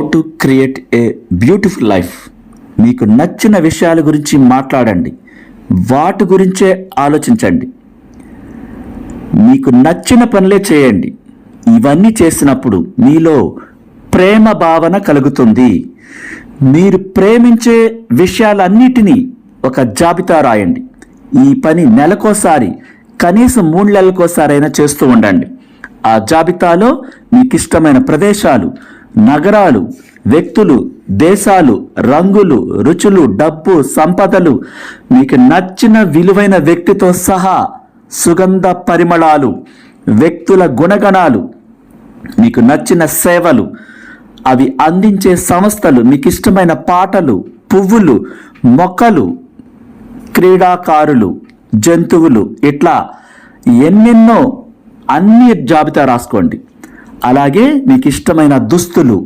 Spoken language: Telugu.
How to create a beautiful life. మీకు నచ్చిన విషయాల గురించి మాట్లాడండి, వాటి గురించే ఆలోచించండి, మీకు నచ్చిన పనులే చేయండి. ఇవన్నీ చేసినప్పుడు మీలో ప్రేమ భావన కలుగుతుంది. మీరు ప్రేమించే విషయాలన్నిటినీ ఒక జాబితా రాయండి. ఈ పని నెలకోసారి, కనీసం 3 నెలలకోసారైనా చేస్తూ ఉండండి. ఆ జాబితాలో మీకు ఇష్టమైన ప్రదేశాలు, నగరాలు, వ్యక్తులు, దేశాలు, రంగులు, రుచులు, డబ్బు, సంపదలు, మీకు నచ్చిన విలువైన వ్యక్తితో సహా సుగంధ పరిమళాలు, వ్యక్తుల గుణగణాలు, మీకు నచ్చిన సేవలు, అవి అందించే సంస్థలు, మీకు ఇష్టమైన పాటలు, పువ్వులు, మొక్కలు, క్రీడాకారులు, జంతువులు, ఇట్లా ఎన్నెన్నో అన్ని జాబితా రాసుకోండి. అలాగే మీకు ఇష్టమైన దుస్తులు,